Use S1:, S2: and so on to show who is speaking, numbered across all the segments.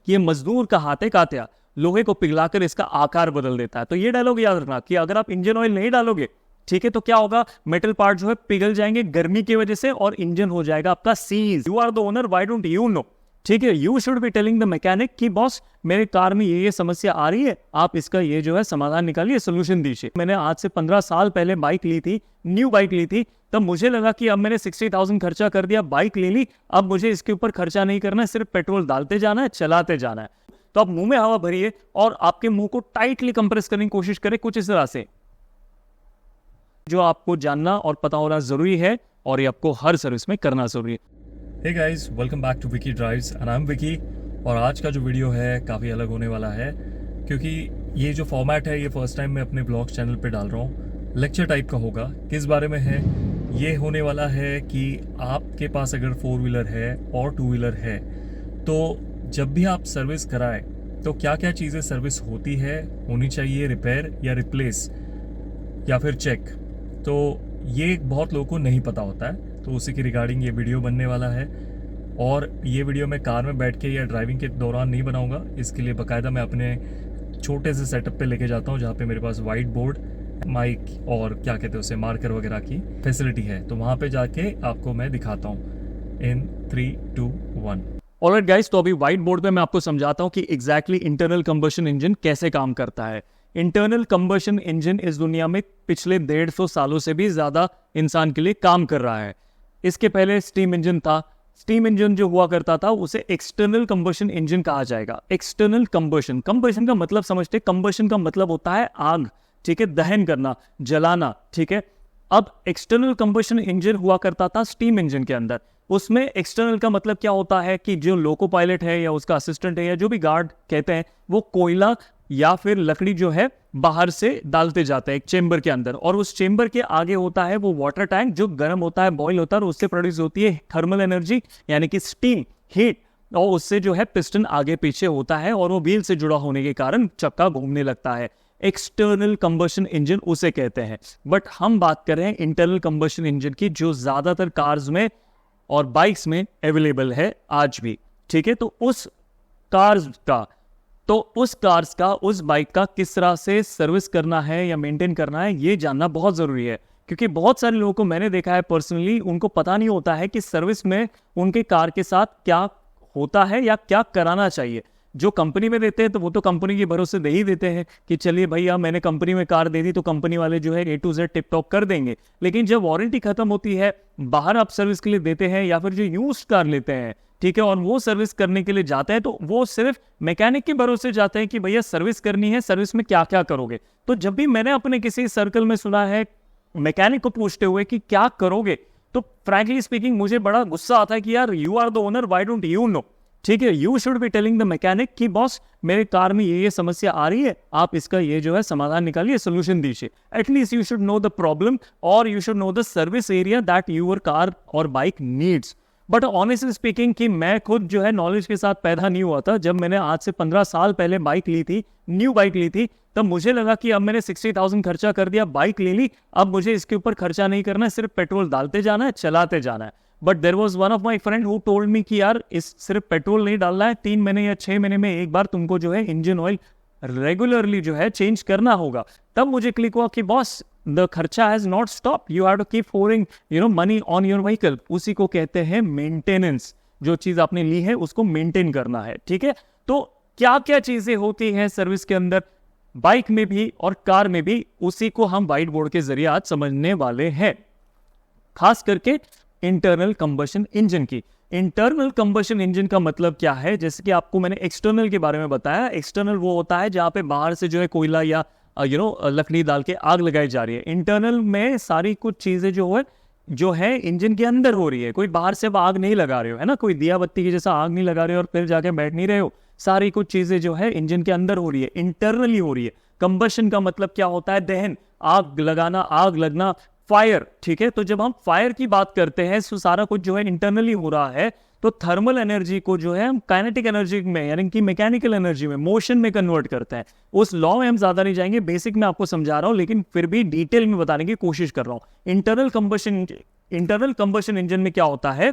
S1: कि ये मजदूर का हाथ है कात्या, लोहे को पिघलाकर इसका आकार बदल देता है। तो ये डायलॉग याद रखना कि अगर आप इंजन ऑयल नहीं डालोगे, ठीक है, तो क्या होगा, मेटल पार्ट जो है पिघल जाएंगे गर्मी की वजह से और इंजन हो जाएगा आपका seize. You are the owner, why don't you know? ठीक है, you should be telling the mechanic कि बॉस मेरे कार में ये समस्या आ रही है, आप इसका ये जो है समाधान निकालिए, सोल्यूशन दीजिए। मैंने आज से 15 साल पहले बाइक ली थी, न्यू बाइक ली थी, तब मुझे लगा कि अब मैंने 60,000 खर्चा कर दिया, बाइक ले ली, अब मुझे इसके ऊपर खर्चा नहीं करना है, सिर्फ पेट्रोल डालते जाना है, चलाते जाना है। तो आप मुंह में हवा भरिए और आपके मुंह को टाइटली कंप्रेस करने की कोशिश करें, कुछ इस तरह से। जो आपको जानना और पता होना जरूरी है और ये आपको हर सर्विस में करना जरूरी है।
S2: Hey guys, welcome back to Vicky drives and I am Vicky. और आज का जो वीडियो है काफ़ी अलग होने वाला है, क्योंकि ये जो फॉर्मेट है ये फर्स्ट टाइम मैं अपने ब्लॉग चैनल पे डाल रहा हूँ। लेक्चर टाइप का होगा। किस बारे में है ये? होने वाला है कि आपके पास अगर 4 व्हीलर है और 2 व्हीलर है, तो जब भी आप सर्विस कराएं तो क्या क्या चीज़ें सर्विस होनी चाहिए, रिपेयर या रिप्लेस या फिर चेक। तो ये बहुत लोगों को नहीं पता होता है, तो उसी के रिगार्डिंग ये वीडियो बनने वाला है। और ये वीडियो मैं कार में बैठ के या ड्राइविंग के दौरान नहीं बनाऊंगा, इसके लिए बाकायदा मैं अपने छोटे से सेटअप पे लेके जाता हूँ, जहाँ पे मेरे पास वाइट बोर्ड, माइक और क्या कहते हैं उसे, मार्कर वगैरह की फैसिलिटी है। तो वहाँ पे जाके आपको मैं दिखाता हूँ इन 3, 2, 1।
S1: ऑलराइट गाइस, तो अभी व्हाइट बोर्ड पे मैं आपको समझाता हूँ कि एग्जैक्टली इंटरनल कंबशन इंजन कैसे काम करता है। इंटरनल कंबशन इंजन इस दुनिया में पिछले 150 सालों से भी ज्यादा इंसान के लिए काम कर रहा है। इसके पहले स्टीम इंजन था। स्टीम इंजन जो हुआ करता था उसे एक्सटर्नल कंबशन इंजन कहा जाएगा। एक्सटर्नल कंबशन, कंबशन का मतलब समझते, कंबशन का मतलब होता है आग, ठीक है, दहन करना, जलाना, ठीक है। अब एक्सटर्नल कंबशन इंजन हुआ करता था स्टीम इंजन के अंदर। उसमें एक्सटर्नल का मतलब क्या होता है कि जो लोको पायलट है या उसका असिस्टेंट है या जो भी गार्ड कहते हैं, वो कोयला या फिर लकड़ी जो है बाहर से डालते जाते हैं एक चेंबर के अंदर, और उस चेंबर के आगे होता है वो वाटर टैंक जो गर्म होता है, बॉईल होता है, और उससे प्रोड्यूस होती है थर्मल एनर्जी यानी कि स्टीम, हीट, और उससे जो है पिस्टन आगे पीछे होता है और वो व्हील से जुड़ा होने के कारण चक्का घूमने लगता है। एक्सटर्नल कंबशन इंजन उसे कहते हैं। बट हम बात कर रहे हैं इंटरनल कंबशन इंजन की, जो ज्यादातर कार्स में और बाइक्स में अवेलेबल है आज भी, ठीक है। तो उस कार्स का उस बाइक का किस तरह से सर्विस करना है या मेंटेन करना है, ये जानना बहुत जरूरी है। क्योंकि बहुत सारे लोगों को मैंने देखा है पर्सनली, उनको पता नहीं होता है कि सर्विस में उनके कार के साथ क्या होता है या क्या कराना चाहिए। जो कंपनी में देते हैं तो वो तो कंपनी के भरोसे दे ही देते हैं कि चलिए भैया मैंने कंपनी में कार दे दी तो कंपनी वाले जो है A to Z tip top कर देंगे। लेकिन जब वारंटी खत्म होती है, बाहर आप सर्विस के लिए देते हैं या फिर जो यूज्ड कार लेते हैं, ठीक है, और वो सर्विस करने के लिए जाते हैं, तो वो सिर्फ मैकेनिक के भरोसे जाते हैं कि भैया सर्विस करनी है, सर्विस में क्या क्या करोगे। तो जब भी मैंने अपने किसी सर्कल में सुना है मैकेनिक को पूछते हुए कि क्या करोगे, तो फ्रैंकली स्पीकिंग मुझे बड़ा गुस्सा आता है कि यार you are the owner, why don't you know? ठीक है, you should be telling the mechanic कि बॉस मेरे कार में ये समस्या आ रही है, आप इसका ये जो है समाधान निकालिए, सोल्यूशन दीजिए। At least you should know the problem और you should know the service area that your car और bike needs. But honestly speaking कि मैं खुद जो है नॉलेज के साथ पैदा नहीं हुआ था। जब मैंने आज से 15 साल पहले बाइक ली थी, न्यू बाइक ली थी, तब मुझे लगा कि अब मैंने 60,000 खर्चा कर दिया, बाइक ले ली, अब मुझे इसके ऊपर खर्चा नहीं करना है, सिर्फ पेट्रोल डालते जाना है, चलाते जाना है। But there was one of my friend who told me कि यार इस सिर्फ पेट्रोल नहीं डालना है, 3 महीने या 6 महीने में एक बार तुमको जो है इंजन ऑयल रेगुलरली जो है चेंज करना होगा। तब मुझे क्लिक हुआ कि बॉस द खर्चा has not stop, you have to keep pouring money on your vehicle. उसी को कहते हैं मेंटेनेंस। जो चीज आपने ली है उसको मेंटेन करना है, ठीक है। तो क्या क्या चीजें होती हैं सर्विस के अंदर, बाइक में भी और कार में भी, उसी को हम व्हाइट बोर्ड के जरिए आज समझने वाले हैं। खास करके इंटरनल कंबशन इंजन की। इंटरनल कंबशन इंजन का मतलब क्या है? जैसे कि आपको मैंने एक्सटर्नल के बारे में बताया। एक्सटर्नल वो होता है जहां पे बाहर से जो है कोयला या लकड़ी डाल के आग लगाई जा रही है। इंटरनल में सारी कुछ चीजें जो है इंजन के अंदर हो रही है। कोई बाहर से आग नहीं लगा रहे हो, है ना, कोई दिया बत्ती की जैसा आग नहीं लगा रहे हो और फिर जाके बैठ नहीं रहे हो। सारी कुछ चीजें जो है इंजन के अंदर हो रही है, इंटरनली हो रही है। कंबशन का मतलब क्या होता है? दहन, आग लगाना, आग लगना, फायर, ठीक है। तो जब हम फायर की बात करते हैं तो सारा कुछ जो है इंटरनली हो रहा है। तो थर्मल एनर्जी को जो है हम काइनेटिक एनर्जी में यानी कि मैकेनिकल एनर्जी में, मोशन में कन्वर्ट करते हैं। उस लॉ में हम ज्यादा नहीं जाएंगे, बेसिक में आपको समझा रहा हूं, लेकिन फिर भी डिटेल में बताने की कोशिश कर रहा हूं। इंटरनल कंबशन इंजन में क्या होता है?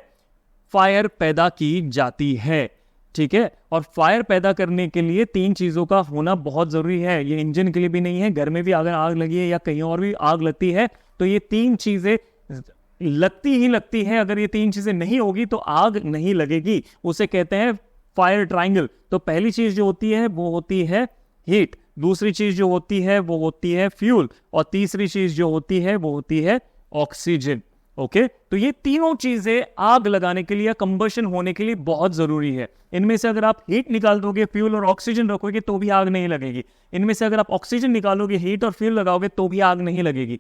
S1: फायर पैदा की जाती है। ठीक है। और फायर पैदा करने के लिए 3 चीजों का होना बहुत जरूरी है। ये इंजन के लिए भी नहीं है, घर में भी अगर आग लगी है या कहीं और भी आग लगती है तो ये 3 चीजें लगती ही लगती है। अगर ये 3 चीजें नहीं होगी तो आग नहीं लगेगी, उसे कहते हैं फायर ट्रायंगल। तो पहली चीज जो होती है वो होती है हीट, दूसरी चीज जो होती है वो होती है फ्यूल, और तीसरी चीज जो होती है वो होती है ऑक्सीजन। ओके, तो ये तीनों चीजें आग लगाने के लिए, कंबशन होने के लिए बहुत जरूरी है। इनमें से अगर आप हीट निकाल दोगे, फ्यूल और ऑक्सीजन रखोगे तो भी आग नहीं लगेगी। इनमें से अगर आप ऑक्सीजन निकालोगे, हीट और फ्यूल लगाओगे तो भी आग नहीं लगेगी।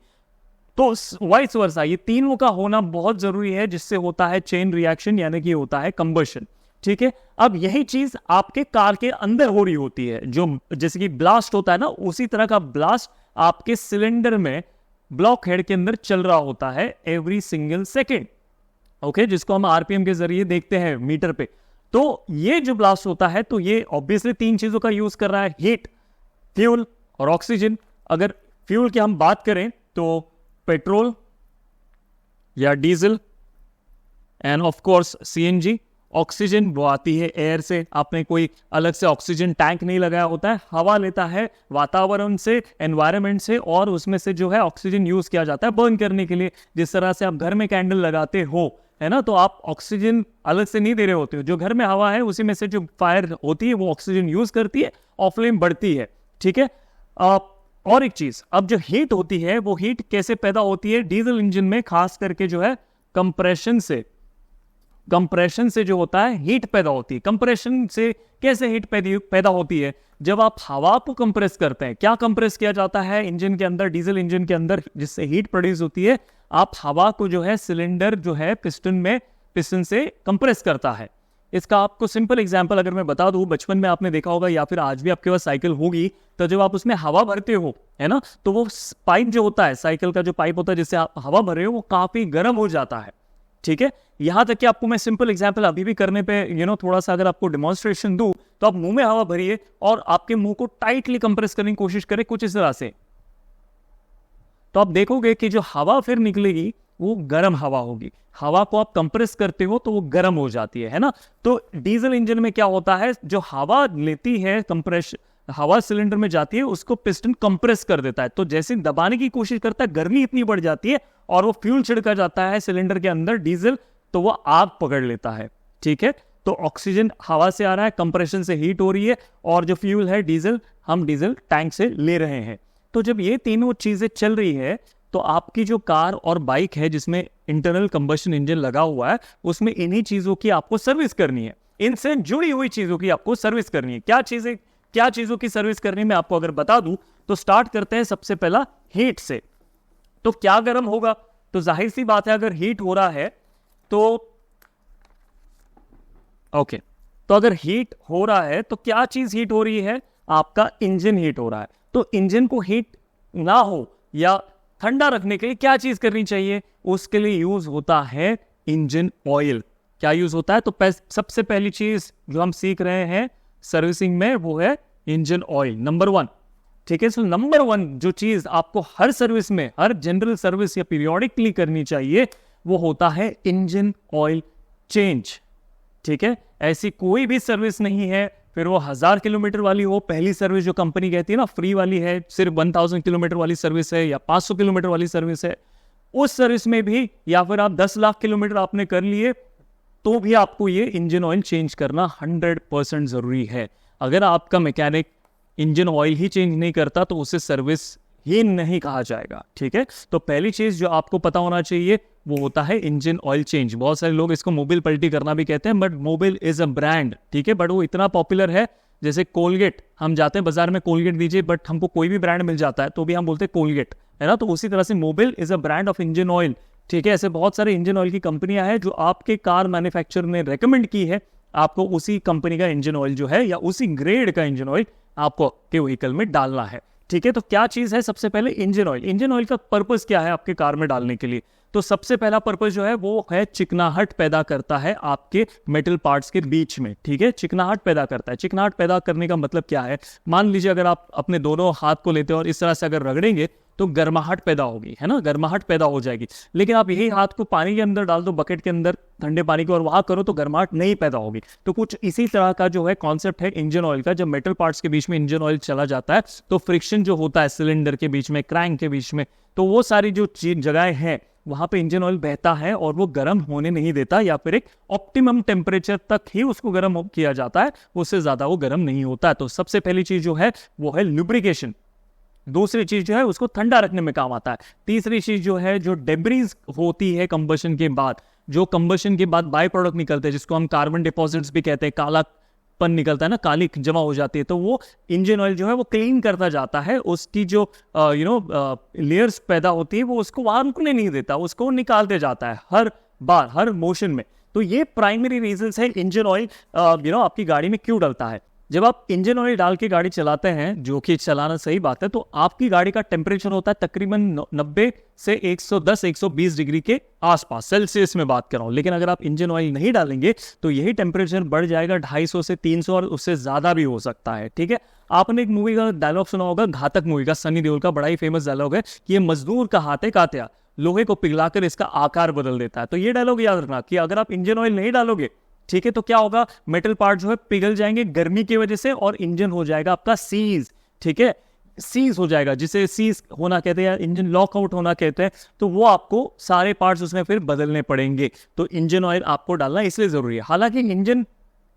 S1: तो वाइस वर्सा ये तीनों का होना बहुत जरूरी है, जिससे होता है चेन रिएक्शन, यानी कि होता है कंबशन। ठीक है, अब यही चीज आपके कार के अंदर हो रही होती है, जो जैसे कि ब्लास्ट होता है ना, उसी तरह का ब्लास्ट आपके सिलेंडर में ब्लॉक हेड के अंदर चल रहा होता है एवरी सिंगल सेकेंड। ओके, जिसको हम आरपीएम के जरिए देखते हैं मीटर पे। तो ये जो ब्लास्ट होता है, तो ये ऑब्वियसली 3 चीजों का यूज कर रहा है, हीट, फ्यूल और ऑक्सीजन। अगर फ्यूल की हम बात करें तो पेट्रोल या diesel end of course CNG. Oxygen वो आती है एयर से, आपने कोई अलग से ऑक्सीजन टैंक नहीं लगाया होता है, हवा लेता है वातावरण से, एनवायरनमेंट से, और उसमें से जो है ऑक्सीजन यूज किया जाता है बर्न करने के लिए। जिस तरह से आप घर में कैंडल लगाते हो, है ना, तो आप ऑक्सीजन अलग से नहीं दे रहे होते हो, जो घर में हवा है उसी में से जो फायर होती है वो ऑक्सीजन यूज करती है और फ्लेम बढ़ती है। ठीक है, और एक चीज, अब जो हीट होती है वो हीट कैसे पैदा होती है? डीजल इंजन में खास करके जो है कंप्रेशन से जो होता है हीट पैदा होती है। कंप्रेशन से कैसे हीट पैदा होती है? जब आप हवा को कंप्रेस करते हैं, क्या कंप्रेस किया जाता है इंजन के अंदर, डीजल इंजन के अंदर, जिससे हीट प्रोड्यूस होती है। आप हवा को जो है सिलेंडर जो है पिस्टन से कंप्रेस करता है। इसका आपको सिंपल एग्जांपल अगर मैं बता दूं, बचपन में आपने देखा होगा या फिर आज भी आपके पास साइकिल होगी, तो जब आप उसमें हवा भरते हो, है ना, तो वो पाइप जो होता है, साइकिल का जो पाइप होता है जिससे आप हवा भर रहे हो, वो काफी गर्म हो जाता है। ठीक है, यहां तक कि आपको मैं सिंपल एग्जांपल अभी भी करने पे थोड़ा सा अगर आपको डेमोन्स्ट्रेशन दूं, तो आप मुंह में हवा भरिए और आपके मुंह को टाइटली कंप्रेस करने की कोशिश करें कुछ इस तरह से, तो आप देखोगे कि जो हवा फिर निकलेगी वो गर्म हवा होगी। हवा को आप कंप्रेस करते हो तो वो गर्म हो जाती है ना। तो डीजल इंजन में क्या होता है, जो हवा लेती है, हवा सिलेंडर में जाती है, उसको पिस्टन कंप्रेस कर देता है। तो जैसे दबाने की कोशिश करता है, गर्मी इतनी बढ़ जाती है और वो फ्यूल छिड़का जाता है सिलेंडर के अंदर, डीजल, तो वो आग पकड़ लेता है। ठीक है, तो ऑक्सीजन हवा से आ रहा है, कंप्रेशन से हीट हो रही है, और जो फ्यूल है डीजल, हम डीजल टैंक से ले रहे हैं। तो जब ये तीनों चीजें चल रही है, तो आपकी जो कार और बाइक है जिसमें इंटरनल कंबशन इंजन लगा हुआ है, उसमें इन्हीं चीजों की आपको सर्विस करनी है। इनसे जुड़ी हुई चीजों की आपको सर्विस करनी है। क्या चीजों की सर्विस करनी है मैं आपको अगर बता दूं, तो स्टार्ट करते हैं सबसे पहला हीट से। तो क्या गर्म होगा? तो जाहिर सी बात है, अगर हीट हो रहा है तो ओके, तो अगर हीट हो रहा है तो क्या चीज हीट हो रही है? आपका इंजन हीट हो रहा है। तो इंजन को हीट ना हो या ठंडा रखने के लिए क्या चीज करनी चाहिए? उसके लिए यूज होता है इंजन ऑयल। क्या यूज होता है? तो सबसे पहली चीज जो हम सीख रहे हैं सर्विसिंग में वो है इंजन ऑयल, नंबर 1। ठीक है, सो नंबर 1 जो चीज आपको हर सर्विस में, हर जनरल सर्विस या पीरियोडिकली करनी चाहिए, वो होता है इंजन ऑयल चेंज। ठीक है, ऐसी कोई भी सर्विस नहीं है, फिर वो 1000 किलोमीटर वाली हो, पहली सर्विस जो कंपनी कहती है ना फ्री वाली है, सिर्फ 1000 किलोमीटर वाली सर्विस है या 500 किलोमीटर वाली सर्विस है, उस सर्विस में भी, या फिर आप 10 लाख किलोमीटर आपने कर लिए, तो भी आपको ये इंजन ऑयल चेंज करना 100% जरूरी है। अगर आपका मैकेनिक इंजन ऑयल ही चेंज नहीं करता तो उसे सर्विस ही नहीं कहा जाएगा। ठीक है, तो पहली चीज जो आपको पता होना चाहिए वो होता है इंजन ऑयल चेंज। बहुत सारे लोग इसको मोबिल पल्टी करना भी कहते हैं, but Mobil is a brand. ठीक है, बट वो इतना पॉपुलर है, जैसे कोलगेट, हम जाते हैं बाजार में कोलगेट दीजिए, बट हमको कोई भी ब्रांड मिल जाता है तो भी हम बोलते हैं कोलगेट, है ना। तो उसी तरह से Mobil is a brand of engine oil. ठीक है, ऐसे बहुत सारे इंजन ऑयल की कंपनियां हैं जो आपके कार मैन्युफैक्चरर ने रेकमेंड की है, आपको उसी कंपनी का इंजन ऑयल जो है या उसी ग्रेड का इंजन ऑयल आपको के व्हीकल में डालना है। ठीक है, तो क्या चीज है? सबसे पहले इंजन ऑयल। इंजन ऑयल का पर्पस क्या है आपके कार में डालने के लिए? तो सबसे पहला पर्पस जो है वो है चिकनाहट पैदा करता है आपके मेटल पार्ट्स के बीच में, ठीक है, चिकनाहट पैदा करता है। चिकनाहट पैदा करने का मतलब क्या है, मान लीजिए अगर आप अपने दोनों हाथ को लेते हो और इस तरह से अगर रगड़ेंगे तो गर्माहट पैदा होगी, है ना, गर्माहट पैदा हो जाएगी। लेकिन आप यही हाथ को पानी के अंदर डाल दो, बकेट के अंदर ठंडे पानी को, और वहां करो तो गर्माहट नहीं पैदा होगी। तो कुछ इसी तरह का जो है कॉन्सेप्ट है इंजन ऑयल का। जब मेटल पार्ट्स के बीच में इंजन ऑयल चला जाता है तो फ्रिक्शन जो होता है सिलेंडर के बीच में, क्रैंक के बीच में, तो वो सारी जो जगहें हैं वहां पे इंजन ऑयल बहता है और वो गर्म होने नहीं देता, या फिर एक ऑप्टिमम टेम्परेचर तक ही उसको गर्म किया जाता है, उससे ज्यादा वो गर्म नहीं होता है। तो सबसे पहली चीज जो है वो है लुब्रिकेशन। दूसरी चीज जो है उसको ठंडा रखने में काम आता है। तीसरी चीज जो है, जो डेब्रीज होती है कंबशन के बाद, जो कंबशन के बाद बाय प्रोडक्ट निकलते हैं जिसको हम कार्बन डिपॉजिट्स भी कहते हैं, कालापन निकलता है ना, काली जमा हो जाती है, तो वो इंजन ऑयल जो है वो क्लीन करता जाता है। उसकी जो लेयर्स पैदा होती है वो उसको वहां रुकने नहीं देता, उसको निकालते जाता है हर बार, हर मोशन में। तो ये प्राइमरी रीजंस है इंजन ऑयल आपकी गाड़ी में क्यों डलता है। जब आप इंजन ऑयल डाल के गाड़ी चलाते हैं, जो कि चलाना सही बात है, तो आपकी गाड़ी का टेम्परेचर होता है तकरीबन 90 से 110-120 डिग्री के आसपास, सेल्सियस में बात कर रहा हूं। लेकिन अगर आप इंजन ऑयल नहीं डालेंगे तो यही टेम्परेचर बढ़ जाएगा 250 से 300 और उससे ज्यादा भी हो सकता है, ठीक है। आपने एक मूवी का डायलॉग सुना होगा, घातक मूवी का, सनी देओल का, बड़ा ही फेमस डायलॉग है कि ये मजदूर का हाथ है कात्या, लोहे को पिघलाकर इसका आकार बदल देता है। तो ये डायलॉग याद रखना कि अगर आप इंजन ऑयल नहीं डालोगे, ठीक है, तो क्या होगा, मेटल पार्ट जो है पिघल जाएंगे गर्मी की वजह से और इंजन हो जाएगा आपका सीज, ठीक है, सीज हो जाएगा, जिसे सीज होना कहते हैं, इंजन लॉकआउट होना कहते हैं। तो वो आपको सारे पार्ट्स उसमें फिर बदलने पड़ेंगे। तो इंजन ऑयल आपको डालना इसलिए जरूरी है। हालांकि इंजन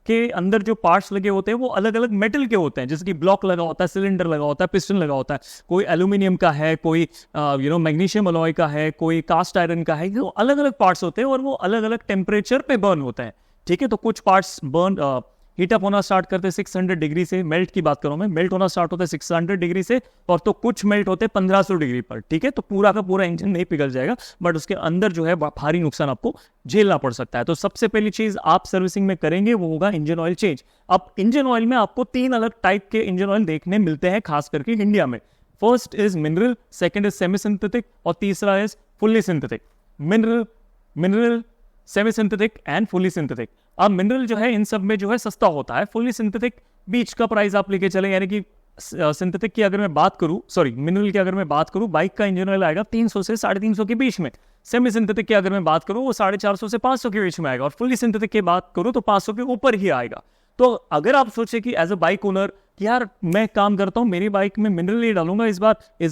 S1: के अंदर जो पार्ट्स लगे होते हैं वो अलग अलग मेटल के होते हैं, जैसे कि ब्लॉक लगा होता है, सिलेंडर लगा होता है, पिस्टन लगा होता है, कोई एल्यूमिनियम का है, कोई मैग्नीशियम अलॉय का है, कोई कास्ट आयरन का है। तो अलग अलग पार्ट्स होते हैं और वो अलग अलग टेम्परेचर पे बर्न होते हैं, ठीक है। तो कुछ पार्ट्स बर्न हीट अप होना स्टार्ट करते हैं 600 डिग्री से, मेल्ट की बात करूं मैं, मेल्ट होना स्टार्ट होता है 600 डिग्री से, और तो कुछ मेल्ट होते हैं 1500 डिग्री पर, ठीक है। तो पूरा का पूरा इंजन नहीं पिघल जाएगा, बट उसके अंदर जो है भारी नुकसान आपको झेलना पड़ सकता है। तो सबसे पहली चीज आप सर्विसिंग में करेंगे वो होगा इंजन ऑयल चेंज। अब इंजन ऑयल में आपको 3 अलग टाइप के इंजन ऑयल देखने मिलते हैं, खास करके इंडिया में। First is mineral, second is semi synthetic, और तीसरा is fully synthetic. Mineral, semi synthetic and fully synthetic. अब मिनरल जो है इन सब में जो है सस्ता होता है, फुली सिंथेटिक बीच का प्राइस आप लेके चले, यानी कि सिंथेटिक की अगर मैं बात करूं, सॉरी मिनरल की अगर मैं बात करूं, बाइक का इंजन ऑयल आएगा 300 से 350 के बीच में। सेमी सिंथेटिक की अगर मैं बात करूं वो 450 से 500 के बीच में आएगा, और फुली सिंथेटिक की बात करूं तो 500 के ऊपर ही आएगा। तो अगर आप सोचे कि एज अ बाइक ओनर यार मैं काम करता हूं, मेरी बाइक में मिनरल नहीं डालूंगा इस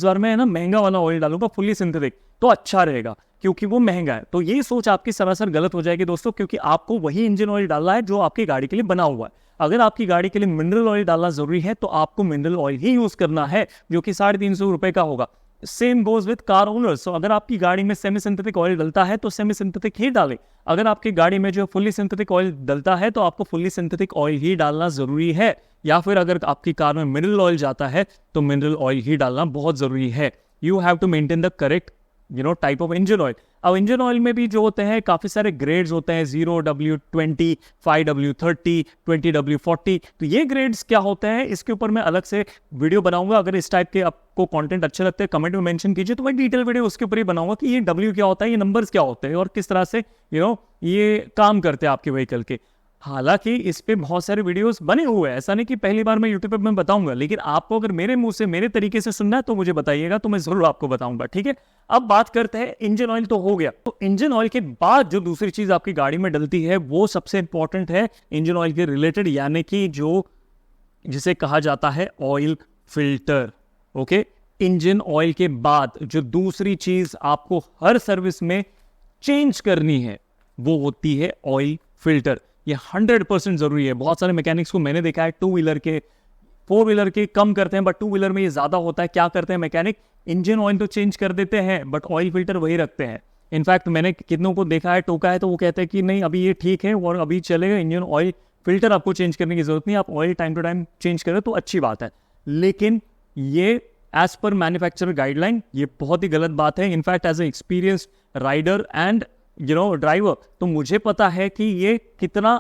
S1: बार मैं ना महंगा वाला ऑयल डालूंगा फुली सिंथेटिक, तो अच्छा रहेगा क्योंकि वो महंगा है। तो ये सोच आपकी सरासर गलत हो जाएगी दोस्तों, क्योंकि आपको वही इंजन ऑयल डालना है जो आपकी गाड़ी के लिए बना हुआ है। अगर आपकी गाड़ी के लिए मिनरल ऑयल डालना जरूरी है तो आपको मिनरल ऑयल ही यूज करना है, जो कि 350 रुपए का होगा। Same goes with car owners. तो अगर आपकी गाड़ी में सेमी सिंथेटिक ऑयल डलता है तो सेमी सिंथेटिक ही डालें। अगर आपकी गाड़ी में जो फुली सिंथेटिक ऑयल डलता है तो आपको फुली सिंथेटिक ऑयल ही डालना जरूरी है, या फिर अगर आपकी कार में मिनरल ऑयल जाता है तो मिनरल ऑयल ही डालना बहुत जरूरी है। You have to maintain the correct type of engine oil. अब इंजन ऑयल में भी जो होते हैं काफी सारे ग्रेड्स होते हैं, 0W20, 5W30, 20W40। तो ये ग्रेड्स क्या होते हैं इसके ऊपर मैं अलग से वीडियो बनाऊंगा। अगर इस टाइप के आपको कंटेंट अच्छे लगते हैं कमेंट में मेंशन कीजिए, तो मैं डिटेल वीडियो उसके ऊपर ही बनाऊंगा कि ये W क्या होता है, ये नंबर्स क्या होते हैं और किस तरह से ये काम करते हैं आपके व्हीकल के। हालांकि इस पे बहुत सारे वीडियोस बने हुए हैं, ऐसा नहीं कि पहली बार मैं यूट्यूब पे मैं बताऊंगा, लेकिन आपको अगर मेरे मुंह से मेरे तरीके से सुनना है तो मुझे बताइएगा, तो मैं जरूर आपको बताऊंगा, ठीक है। अब बात करते हैं इंजन ऑयल तो हो गया। तो इंजन ऑयल के बाद जो दूसरी चीज आपकी गाड़ी में डलती है वो सबसे इंपॉर्टेंट है इंजन ऑयल के रिलेटेड, यानी कि जिसे कहा जाता है oil filter. Okay, engine oil के बाद जो दूसरी चीज आपको हर सर्विस में चेंज करनी है वो होती है ऑयल फिल्टर। ये 100% जरूरी है। बहुत सारे मैकेनिक्स को मैंने देखा है, 2 व्हीलर के 4 व्हीलर के कम करते हैं, बट 2 व्हीलर में ये ज्यादा होता है। क्या करते हैं मैकेनिक, इंजन ऑयल तो चेंज कर देते हैं बट ऑयल फिल्टर वही रखते हैं। इनफैक्ट मैंने कितनों को देखा है, टोका है, तो वो कहते हैं कि नहीं अभी ये ठीक है और अभी चलेगा, इंजन ऑयल फिल्टर आपको चेंज करने की जरूरत नहीं, आप oil time to time change करें तो अच्छी बात है। लेकिन ये एज पर मैन्युफैक्चरर गाइडलाइन ये बहुत ही गलत बात है। In fact as a experience rider and driver, तो मुझे पता है कि ये कितना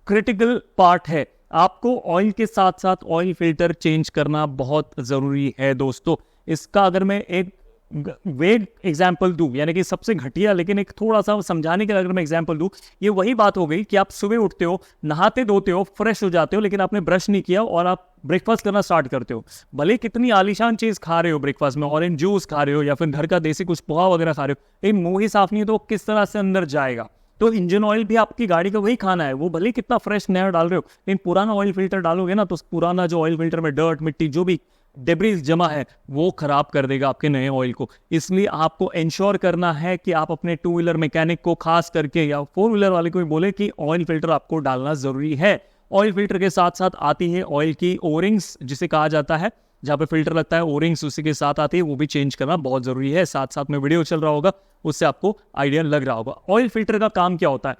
S1: क्रिटिकल पार्ट है। आपको ऑयल के साथ साथ ऑयल फिल्टर चेंज करना बहुत जरूरी है दोस्तों। इसका अगर मैं एक वेग एग्जाम्पल दूं, यानी कि सबसे घटिया लेकिन एक थोड़ा सा समझाने के लिए अगर मैं एग्जाम्पल दूं, ये वही बात हो गई कि आप सुबह उठते हो, नहाते धोते हो, फ्रेश हो जाते हो, लेकिन आपने ब्रश नहीं किया और आप ब्रेकफास्ट करना स्टार्ट करते हो। भले कितनी आलीशान चीज खा रहे हो ब्रेकफास्ट में, ऑरेंज जूस खा रहे हो या फिर घर का देसी कुछ पोहा वगैरह खा रहे हो, लेकिन मुंह ही साफ नहीं है तो किस तरह से अंदर जाएगा। तो इंजन ऑयल भी आपकी गाड़ी का वही खाना है, वो भले कितना फ्रेश नया डाल रहे हो, लेकिन पुराना ऑयल फिल्टर डालोगे ना तो पुराना जो ऑयल फिल्टर में डर्ट, मिट्टी, जो भी डेब्रिस जमा है वो खराब कर देगा आपके नए ऑयल को। इसलिए आपको इंश्योर करना है कि आप अपने टू व्हीलर मैकेनिक को खास करके या फोर व्हीलर वाले को भी बोले कि ऑयल फिल्टर आपको डालना जरूरी है। ऑयल फिल्टर के साथ साथ आती है ऑयल की ओरिंग्स, जिसे कहा जाता है, जहाँ पे फिल्टर लगता है ओरिंग्स उसी के साथ आती है, वो भी चेंज करना बहुत जरूरी है। साथ साथ में वीडियो चल रहा होगा, उससे आपको आइडिया लग रहा होगा। ऑयल फिल्टर का काम क्या होता है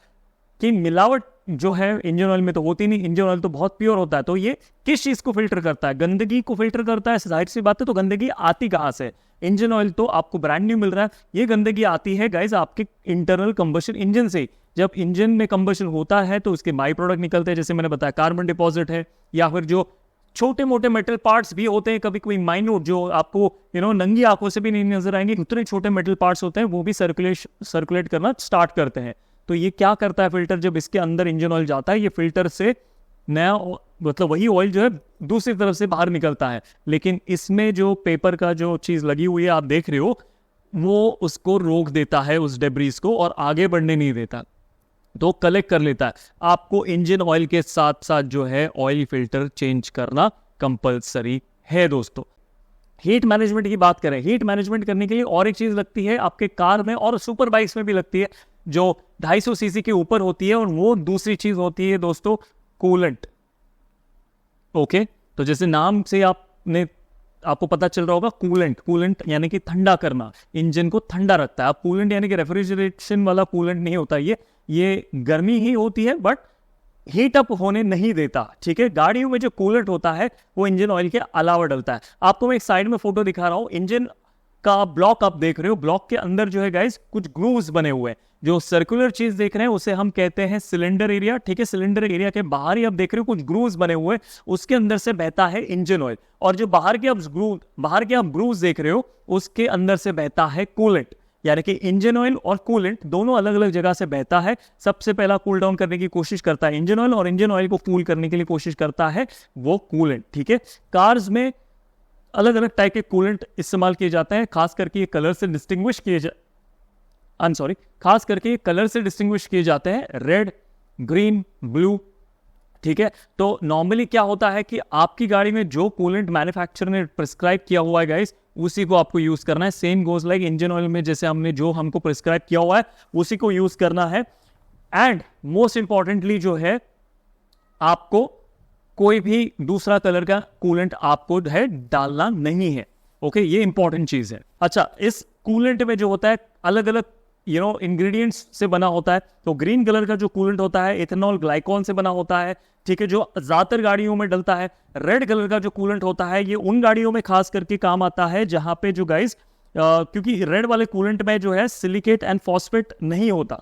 S1: कि मिलावट जो है इंजन ऑयल में तो होती नहीं, इंजन ऑयल तो बहुत प्योर होता है। तो ये किस चीज को फिल्टर करता है? गंदगी को फिल्टर करता है। जाहिर सी बात है, तो गंदगी आती कहां से? इंजन ऑयल तो आपको ब्रांड न्यू मिल रहा है, ये गंदगी आती है गाइज आपके इंटरनल कंबशन इंजन से। जब इंजन में कंबशन होता है तो उसके बाई प्रोडक्ट निकलते हैं, जैसे मैंने बताया कार्बन डिपॉजिट है, या फिर जो छोटे मोटे मेटल पार्ट्स भी होते हैं, कभी कोई माइन्यूट जो आपको नंगी आंखों से भी नहीं नजर आएंगे, उतने छोटे मेटल पार्ट्स होते हैं, वो भी सर्कुलेट करना स्टार्ट करते हैं। तो ये क्या करता है फिल्टर? जब इसके अंदर इंजन ऑयल जाता है, ये फिल्टर से नया मतलब वही ऑयल जो है दूसरी तरफ से बाहर निकलता है, लेकिन इसमें जो पेपर का जो चीज लगी हुई है आप देख रहे हो, वो उसको रोक देता है, उस डेब्रीज को, और आगे बढ़ने नहीं देता, तो कलेक्ट कर लेता है। आपको इंजन ऑयल के साथ साथ जो है ऑयल फिल्टर चेंज करना कंपलसरी है दोस्तों। हीट मैनेजमेंट की बात करें, हीट मैनेजमेंट करने के लिए और एक चीज लगती है आपके कार में, और सुपर बाइक्स में भी लगती है, जो 250 सीसी के ऊपर होती है, और वो दूसरी चीज होती है दोस्तों कूलेंट। ओके, तो जैसे नाम से आपको पता चल रहा होगा, कूलेंट, कूलेंट यानी कि ठंडा करना, इंजन को ठंडा रखता है। अब कूलेंट यानी कि रेफ्रिजरेशन वाला कूलेंट नहीं होता, ये गर्मी ही होती है बट हीट अप होने नहीं देता। ठीक है, गाड़ियों में जो कूलेंट होता है वो इंजन ऑयल के अलावा डलता है। आपको मैं एक साइड में फोटो दिखा रहा हूं, इंजन का ब्लॉक आप देख रहे हो, ब्लॉक के अंदर जो है गाइस कुछ ग्रूव्स बने हुए हैं। जो सर्कुलर चीज देख रहे हैं उसे हम कहते हैं सिलेंडर एरिया। ठीक है, सिलेंडर एरिया के बाहर ही आप देख रहे हो कुछ ग्रूव्स बने हुए, उसके अंदर से बहता है इंजन ऑयल, और जो बाहर के आप ग्रूव्स देख रहे हो उसके अंदर से बहता है कूलेंट। यानी कि इंजन ऑयल और कूलेंट दोनों अलग अलग जगह से बहता है। सबसे पहला कूल डाउन करने की कोशिश करता है इंजन ऑयल, और इंजन ऑयल को कूल करने के लिए कोशिश करता है वो कूलेंट। ठीक है, कार्स में अलग अलग टाइप के कूलेंट इस्तेमाल किए जाते हैं, खास करके ये कलर से डिस्टिंग्विश किए जाते हैं, रेड, ग्रीन, ब्लू। ठीक है, तो नॉर्मली क्या होता है कि आपकी गाड़ी में जो कूलेंट मैन्युफैक्चरर ने प्रिस्क्राइब किया हुआ है गाइस, उसी को आपको यूज करना है। Same goes like engine oil में जैसे हमको प्रिस्क्राइब किया हुआ है उसी को यूज करना है। एंड मोस्ट इंपॉर्टेंटली जो है, आपको कोई भी दूसरा कलर का कूलेंट आपको है डालना नहीं है। ओके, ये इंपॉर्टेंट चीज है। अच्छा, इस कूलेंट में जो होता है अलग अलग इंग्रेडिएंट्स से बना होता है। तो ग्रीन कलर का जो कूलेंट होता है इथेनॉल ग्लाइकॉन से बना होता है। ठीक है, जो ज्यादातर गाड़ियों में डलता है। रेड कलर का जो कूलेंट होता है ये उन गाड़ियों में खास करके काम आता है जहां पे जो गाइस क्योंकि रेड वाले कूलेंट में जो है सिलिकेट एंड फॉस्फेट नहीं होता,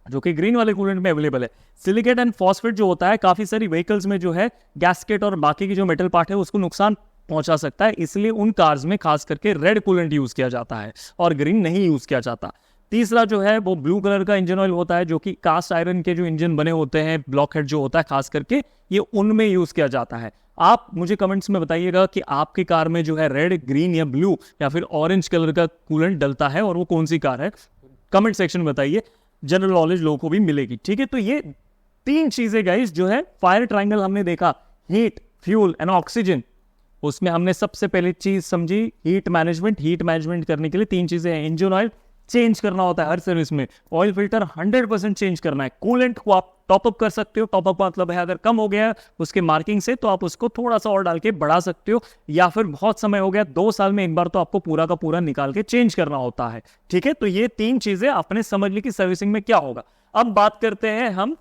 S1: जो कि ग्रीन वाले कूलेंट में अवेलेबल है। सिलिकेट एंड फॉस्फेट जो होता है काफी सारी व्हीकल्स में जो है गैस्केट और बाकी की जो मेटल पार्ट है उसको नुकसान पहुंचा सकता है, इसलिए उन कार्स में खास करके रेड कूलेंट यूज किया जाता है और ग्रीन नहीं यूज किया जाता। तीसरा जो है वो ब्लू कलर का इंजन ऑयल होता है, जो कि कास्ट आयरन के जो इंजन बने होते हैं, ब्लॉक हेड जो होता है खास करके, ये उनमें यूज किया जाता है। आप मुझे कमेंट्स में बताइएगा कि आपकी कार में जो है रेड, ग्रीन या ब्लू या फिर ऑरेंज कलर का कूलेंट डलता है और वो कौन सी कार है, कमेंट सेक्शन में बताइए, जनरल नॉलेज लोगों को भी मिलेगी। ठीक है, तो ये तीन चीजें गाइस जो है फायर ट्रायंगल हमने देखा, हीट, फ्यूल एंड ऑक्सीजन। उसमें हमने सबसे पहले चीज समझी हीट मैनेजमेंट। हीट मैनेजमेंट करने के लिए तीन चीजें हैं, इंजन ऑयल चेंज करना होता है हर सर्विस में, ऑयल फिल्टर 100% चेंज करना है, कूलेंट को आप टॉप अप कर सकते हो। टॉप अप मतलब है अगर कम हो गया उसके मार्किंग से तो आप उसको थोड़ा सा और डाल के बढ़ा सकते हो, या फिर बहुत समय हो गया 2 साल में एक बार तो आपको पूरा का पूरा निकाल के चेंज करना होता है। ठीक है, तो ये तीन चीजें आपने समझ ली कि सर्विसिंग में क्या होगा। अब बात करते हैं हम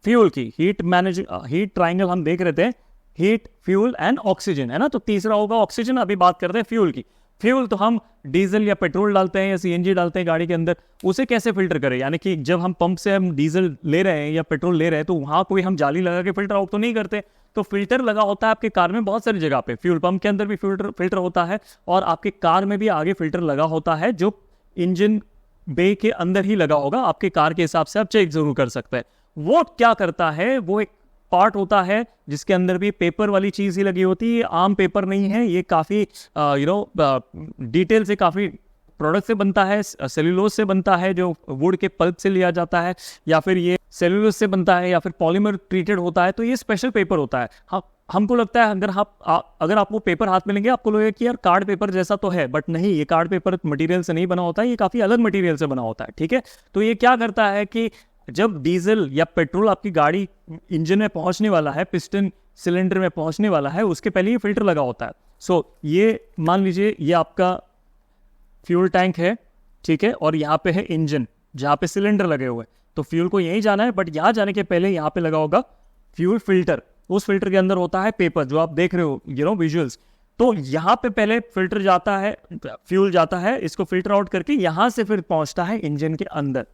S1: फ्यूल की। हीट ट्राइंगल हम देख रहे थे, हीट, फ्यूल एंड ऑक्सीजन, है ना। तो तीसरा होगा ऑक्सीजन। अभी बात करते हैं फ्यूल की। फ्यूल तो हम डीजल या पेट्रोल डालते हैं या सीएनजी डालते हैं गाड़ी के अंदर, उसे कैसे फिल्टर करें? यानी कि जब हम पंप से हम डीजल ले रहे हैं या पेट्रोल ले रहे हैं तो वहां कोई हम जाली लगा के फिल्टर आउट तो नहीं करते। तो फिल्टर लगा होता है आपके कार में बहुत सारी जगह पे, फ्यूल पंप के अंदर भी फिल्टर होता है और आपके कार में भी आगे फिल्टर लगा होता है जो इंजन बे के अंदर ही लगा होगा। आपके कार के हिसाब से आप चेक जरूर कर सकते हैं। वो क्या करता है, वो एक पार्ट होता है जिसके अंदर भी पेपर वाली चीज ही लगी होती है। आम पेपर नहीं है, ये काफी डिटेल से काफी प्रोडक्ट से बनता है, सेल्यूलोज से बनता है जो वुड के पल्प से लिया जाता है, या फिर ये सेल्यूलोज से बनता है, या फिर पॉलीमर ट्रीटेड होता है। तो ये स्पेशल पेपर होता है। हमको लगता है अगर आप वो पेपर हाथ में लेंगे आपको लगेगा कि यार कार्ड पेपर जैसा तो है, बट नहीं, ये कार्ड पेपर मटेरियल से नहीं बना होता है, ये काफी अलग मटेरियल से बना होता है। ठीक है, तो ये क्या करता है कि जब डीजल या पेट्रोल आपकी गाड़ी इंजन में पहुंचने वाला है, पिस्टन सिलेंडर में पहुंचने वाला है, उसके पहले ये फिल्टर लगा होता है। सो ये मान लीजिए ये आपका फ्यूल टैंक है, ठीक है, और यहाँ पे है इंजन जहाँ पे सिलेंडर लगे हुए हैं। तो फ्यूल को यहीं जाना है, बट यहाँ जाने के पहले यहाँ पे लगा होगा फ्यूल फिल्टर। उस फिल्टर के अंदर होता है पेपर जो आप देख रहे हो, विजुअल्स। तो यहाँ पे पहले फिल्टर जाता है, फ्यूल जाता है, इसको फिल्टर आउट करके यहाँ से फिर पहुंचता है इंजन के अंदर।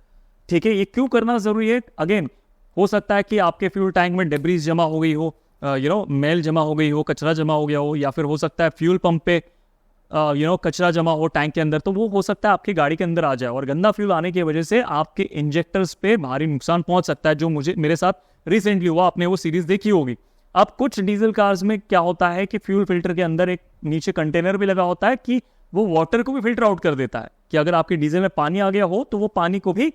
S1: ठीक है, ये क्यों करना जरूरी है? अगेन, हो सकता है कि आपके फ्यूल टैंक में डेब्रीज जमा हो गई हो, मेल जमा हो गई हो, कचरा जमा हो गया हो, या फिर हो सकता है फ्यूल पंप पे कचरा जमा हो टैंक के अंदर, तो वो हो सकता है आपकी गाड़ी के अंदर आ जाए और गंदा फ्यूल आने की वजह से आपके इंजेक्टर्स पे भारी नुकसान पहुंच सकता है, जो मेरे साथ रिसेंटली हुआ। आपने वो सीरीज देखी होगी। अब कुछ डीजल कार्स में क्या होता है कि फ्यूल फिल्टर के अंदर एक नीचे कंटेनर भी लगा होता है कि वो वाटर को भी फिल्टर आउट कर देता है, कि अगर आपके डीजल में पानी आ गया हो तो वो पानी को भी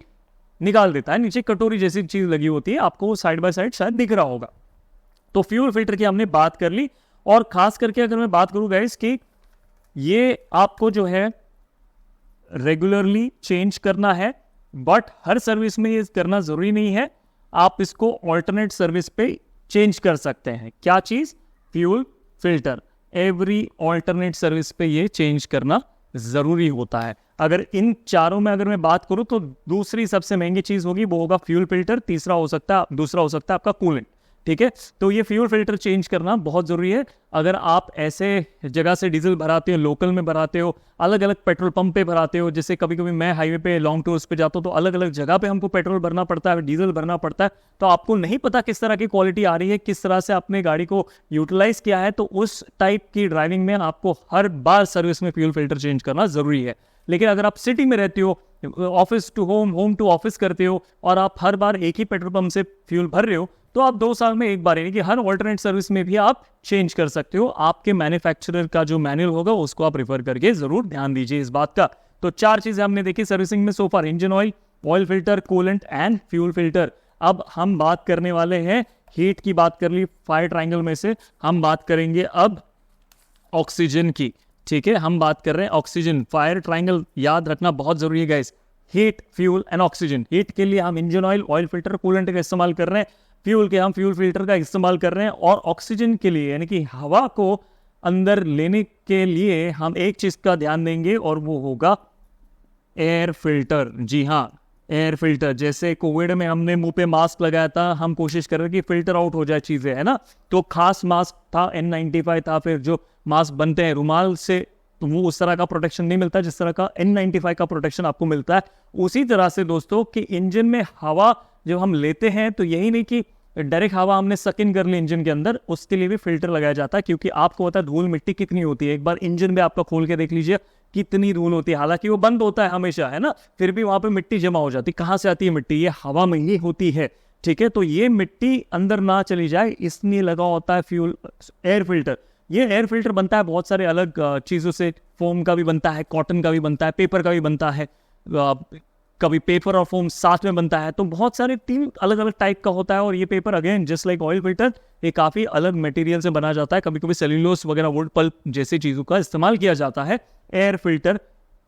S1: निकाल देता है। नीचे कटोरी जैसी चीज लगी होती है, आपको साइड बाय साइड शायद दिख रहा होगा। तो फ्यूल फिल्टर की हमने बात कर ली। और खास करके अगर मैं बात करूं गाइस कि ये आपको जो है रेगुलरली चेंज करना है, बट हर सर्विस में ये करना जरूरी नहीं है। आप इसको ऑल्टरनेट सर्विस पे चेंज कर सकते हैं। क्या चीज? Fuel filter. Every alternate service पे ये चेंज करना जरूरी होता है। अगर इन चारों में अगर मैं बात करूं तो दूसरी सबसे महंगी चीज होगी, वो होगा फ्यूल फिल्टर। दूसरा हो सकता है आपका कूलेंट। ठीक है, तो ये फ्यूल फिल्टर चेंज करना बहुत जरूरी है। अगर आप ऐसे जगह से डीजल भराते हो, लोकल में भराते हो, अलग अलग पेट्रोल पंप पे भराते हो, जैसे कभी कभी मैं हाईवे पे लॉन्ग टूर्स पे जाता हूँ तो अलग अलग जगह पे हमको पेट्रोल भरना पड़ता है, डीजल भरना पड़ता है, तो आपको नहीं पता किस तरह की क्वालिटी आ रही है, किस तरह से आपने गाड़ी को यूटिलाइज किया है, तो उस टाइप की ड्राइविंग में आपको हर बार सर्विस में फ्यूल फिल्टर चेंज करना जरूरी है। लेकिन अगर आप सिटी में रहते हो, office to home, home to office करते हो, और आप हर बार एक ही पेट्रोल पंप से फ्यूल भर रहे हो, तो आप 2 साल में एक बार, यानी कि हर ऑल्टरनेट सर्विस में भी आप चेंज कर सकते हो। आपके मैन्युफैक्चरर का जो मैनुअल होगा उसको आप रिफर करके जरूर ध्यान दीजिए इस बात का। तो 4 चीजें हमने देखी सर्विसिंग में so far: engine oil, oil filter, coolant and fuel filter. अब हम बात करने वाले हैं, हीट की बात कर ली फायर ट्रायंगल में से, हम बात करेंगे अब ऑक्सीजन की। ठीक है, हम बात कर रहे हैं ऑक्सीजन। फायर ट्रायंगल याद रखना बहुत जरूरी है guys: heat, fuel and oxygen. Heat के लिए हम engine oil, oil filter, coolant का इस्तेमाल कर रहे हैं। फ्यूल के हम फ्यूल फिल्टर का इस्तेमाल कर रहे हैं। और ऑक्सीजन के लिए, यानी कि हवा को अंदर लेने के लिए, हम एक चीज का ध्यान देंगे और वो होगा एयर फिल्टर। जी हाँ, एयर फिल्टर। जैसे कोविड में हमने मुंह पे मास्क लगाया था, हम कोशिश कर रहे कि फिल्टर आउट हो जाए चीजें, है ना। तो खास मास्क था, N95 था, फिर जो मास्क बनते हैं रुमाल से, तो वो उस तरह का प्रोटेक्शन नहीं मिलता जिस तरह का N95 का प्रोटेक्शन आपको मिलता है। उसी तरह से दोस्तों कि इंजन में हवा जब हम लेते हैं तो यही नहीं कि डायरेक्ट हवा हमने सक इन कर ली इंजन के अंदर, उसके लिए भी फिल्टर लगाया जाता है, क्योंकि आपको पता है धूल मिट्टी कितनी होती है। एक बार इंजन में आपका खोल के देख लीजिए कितनी धूल होती है, हालांकि वो बंद होता है हमेशा, है ना, फिर भी वहां पे मिट्टी जमा हो जाती है। कहां से आती है मिट्टी? ये हवा में ही होती है। ठीक है, तो ये मिट्टी अंदर ना चली जाए इसलिए लगा होता है फ्यूल एयर फिल्टर। ये एयर फिल्टर बनता है बहुत सारे अलग चीजों से, फोम का भी बनता है, कॉटन का भी बनता है, पेपर का भी बनता है, कभी पेपर और फोम साथ में बनता है। तो बहुत सारे 3 अलग अलग टाइप का होता है। और ये paper again just like oil filter, ये काफी अलग मटेरियल से बना जाता है। कभी कभी सेल्यूलोस वगैरह, वुड पल्प जैसी चीजों का इस्तेमाल किया जाता है एयर फिल्टर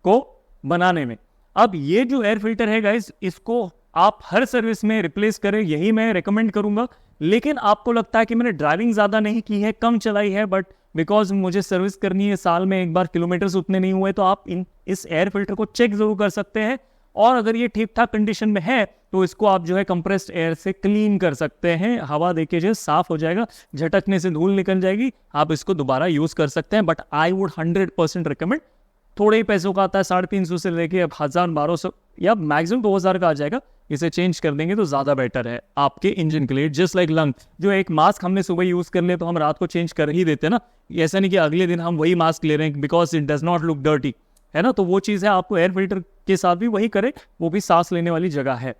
S1: को बनाने में। अब ये जो एयर फिल्टर है गाइस, इसको आप हर सर्विस में रिप्लेस करें, यही मैं रेकमेंड करूंगा। लेकिन आपको लगता है कि मैंने ड्राइविंग ज्यादा नहीं की है, कम चलाई है, बट बिकॉज मुझे सर्विस करनी है, साल में एक बार, किलोमीटर्स उतने नहीं हुए, तो आप इस एयर फिल्टर को चेक जरूर कर सकते हैं। और अगर ये ठीक ठाक कंडीशन में है तो इसको आप जो है कंप्रेस्ड एयर से क्लीन कर सकते हैं। हवा देके जो साफ हो जाएगा, झटकने से धूल निकल जाएगी, आप इसको दोबारा यूज कर सकते हैं। But I would 100% recommend. थोड़े ही पैसों का आता है, 350 से लेके अब 1000, 1200 या मैक्सिमम 2000 का आ जाएगा। इसे चेंज कर देंगे तो ज़्यादा बेटर है आपके इंजन के लिए। जस्ट लाइक लंग, जो एक मास्क हमने सुबह यूज़ कर लिया तो हम रात को चेंज कर ही देते हैं ना, ऐसा नहीं कि अगले दिन हम वही मास्क ले रहे हैं because it does not look dirty, है ना। तो वो चीज़ है, आपको एयर फिल्टर के साथ भी वही करें, वो भी सांस लेने वाली जगह है।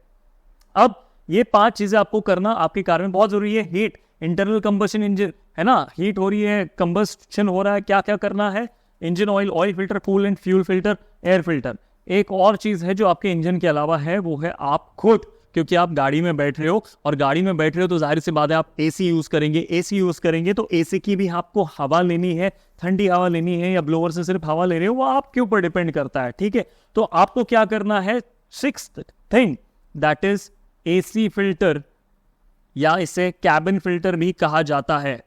S1: अब ये 5 चीज़ें आपको करना आपकी कार में बहुत ज़रूरी है। हीट, इंटरनल कंबशन इंजन, है ना, हीट हो रही है, कंबस्शन हो रहा है, क्या क्या करना है, engine oil, oil filter, coolant, fuel filter, air filter. एक और चीज़ है जो आपके इंजन के अलावा है, वो है आप खुद, क्योंकि आप गाड़ी में बैठ रहे हो और गाड़ी में बैठ रहे हो तो जाहिर सी बात है आप एसी यूज़ करेंगे। एसी यूज़ करेंगे तो एसी की भी आपको हवा लेनी है, ठंडी हवा लेनी है या ब्लोअर से सिर्फ हवा ले रहे हो, वो आपके ऊपर डिपेंड करता है, ठीक है। तो आपको क्या करना है, 6th thing that is AC filter, या इसे कैबिन फिल्टर भी कहा जाता है,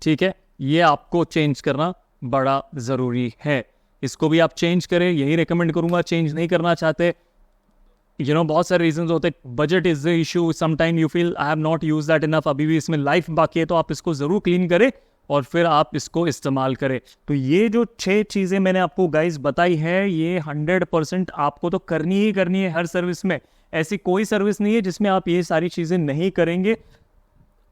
S1: ठीक है। ये आपको चेंज करना बड़ा ज़रूरी है, इसको भी आप चेंज करें, यही रेकमेंड करूंगा। चेंज नहीं करना चाहते, बहुत सारे रीजंस होते हैं, budget is the issue, sometime you feel I have not use that enough, अभी भी इसमें लाइफ बाकी है, तो आप इसको ज़रूर क्लीन करें और फिर आप इसको इस्तेमाल करें। तो ये जो 6 चीज़ें मैंने आपको गाइस बताई है, ये 100% आपको तो करनी ही करनी है हर सर्विस में। ऐसी कोई सर्विस नहीं है जिसमें आप ये सारी चीज़ें नहीं करेंगे।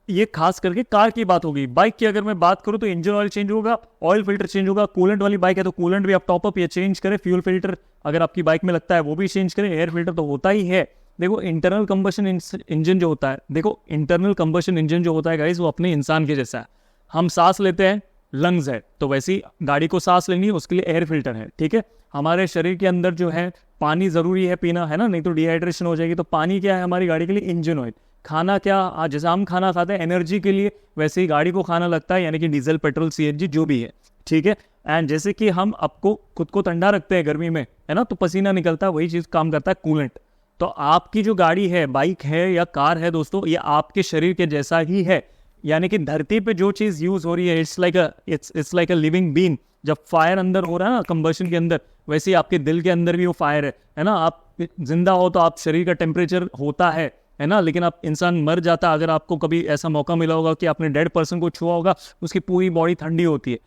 S1: ये खास करके कार की बात होगी। बाइक की अगर मैं बात करूं तो इंजन ऑयल चेंज होगा, ऑयल फिल्टर चेंज होगा, कूलेंट वाली बाइक है तो कूलेंट भी आप टॉपअप या चेंज करें, फ्यूल फिल्टर अगर आपकी बाइक में लगता है वो भी चेंज करें, एयर फिल्टर तो होता ही है। देखो इंटरनल कंबशन इंजन जो होता है, देखो इंटरनल कंबशन इंजन जो होता है गाइस, वो अपने इंसान के जैसा है। हम सांस लेते हैं, लंग्स है, तो वैसी गाड़ी को सांस लेनी है, उसके लिए एयर फिल्टर है, ठीक है। हमारे शरीर के अंदर जो है पानी ज़रूरी है पीना, है ना, नहीं तो डिहाइड्रेशन हो जाएगी। तो पानी क्या है हमारी गाड़ी के लिए, इंजन ऑयल। खाना क्या, जैसे हम खाना खाते हैं एनर्जी के लिए, वैसे ही गाड़ी को खाना लगता है, यानी कि डीजल, पेट्रोल, सीएनजी जो भी है, ठीक है। एंड जैसे कि हम आपको खुद को ठंडा रखते हैं गर्मी में, है ना, तो पसीना निकलता है, वही चीज़ काम करता है कूलेंट। तो आपकी जो गाड़ी है, बाइक है या कार है दोस्तों, ये आपके शरीर के जैसा ही है। यानी कि धरती पे जो चीज़ यूज़ हो रही है, it's like a living being. जब फायर अंदर हो रहा है ना कंबशन के अंदर, वैसे ही आपके दिल के अंदर भी वो फायर है ना। आप जिंदा हो तो आप शरीर का टेम्परेचर होता है ना, लेकिन आप इंसान मर जाता, अगर आपको कभी ऐसा मौका मिला होगा कि आपने डेड पर्सन को छुआ होगा, उसकी पूरी बॉडी ठंडी होती है।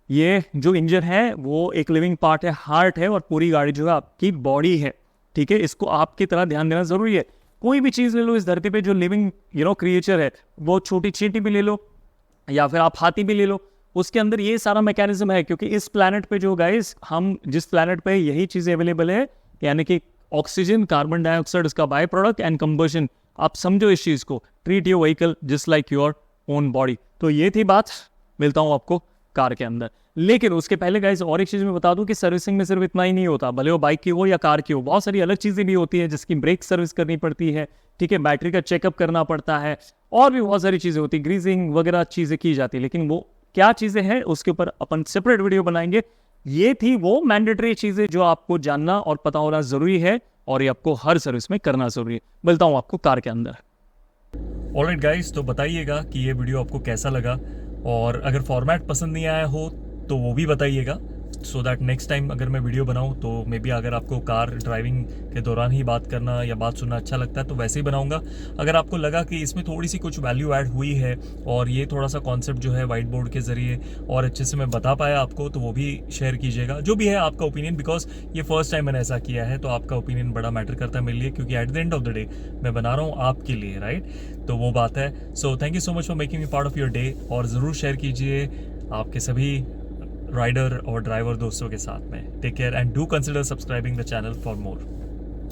S1: ये जो इंजन है वो एक लिविंग पार्ट है, हार्ट है, और पूरी गाड़ी जो है आपकी बॉडी है, ठीक है। इसको आपकी तरह ध्यान देना जरूरी है। कोई भी चीज़ ले लो इस धरती पे जो लिविंग क्रिएचर है, वो छोटी चींटी भी ले लो या फिर आप हाथी भी ले लो, उसके अंदर ये सारा मैकेनिज्म है। क्योंकि इस प्लैनेट पे जो गाइस, हम जिस प्लैनेट पे यही चीज़ें अवेलेबल है, यानी कि ऑक्सीजन, कार्बन डाइऑक्साइड उसका बाय प्रोडक्ट एंड कंबशन। आप समझो इस चीज़ को, treat your vehicle just like your own body. तो ये थी बात, मिलता हूँ आपको कार के अंदर। लेकिन उसके पहले गाइस और एक चीज़ मैं बता दूं कि सर्विसिंग में सिर्फ इतना ही नहीं होता, भले वो बाइक की हो या कार की हो, बहुत सारी अलग चीज़ें भी होती है, जिसकी ब्रेक सर्विस करनी पड़ती है, ठीक है, बैटरी का चेकअप करना पड़ता है, और भी बहुत सारी चीज़ें होती है, ग्रीजिंग वगैरह चीज़ें की जाती है। लेकिन वो क्या चीज़ें हैं उसके ऊपर अपन सेपरेट वीडियो बनाएंगे। ये थी वो मैंडेटरी चीज़ें जो आपको जानना और पता होना ज़रूरी है, और ये आपको हर सर्विस में करना ज़रूरी है। मिलता हूँ आपको कार के अंदर।
S2: ऑलराइट गाइस, तो बताइएगा कि ये वीडियो आपको कैसा लगा, और अगर फॉर्मेट पसंद नहीं आया हो तो वो भी बताइएगा, सो दैट नेक्स्ट टाइम अगर मैं वीडियो बनाऊं तो मे बी अगर आपको कार ड्राइविंग के दौरान ही बात करना या बात सुनना अच्छा लगता है तो वैसे ही बनाऊंगा। अगर आपको लगा कि इसमें थोड़ी सी कुछ वैल्यू ऐड हुई है और ये थोड़ा सा कॉन्सेप्ट जो है वाइट बोर्ड के जरिए और अच्छे से मैं बता पाया आपको, तो वो भी शेयर कीजिएगा। जो भी है आपका ओपिनियन, बिकॉज ये फर्स्ट टाइम मैंने ऐसा किया है, तो आपका ओपिनियन बड़ा मैटर करता है मेरे लिए, क्योंकि at the end of the day मैं बना रहा हूँ आपके लिए, राइट। तो वो बात है। So thank you so much for making me part of your day, और ज़रूर शेयर कीजिए आपके सभी राइडर और ड्राइवर दोस्तों के साथ में। Take care and do consider subscribing the channel for more.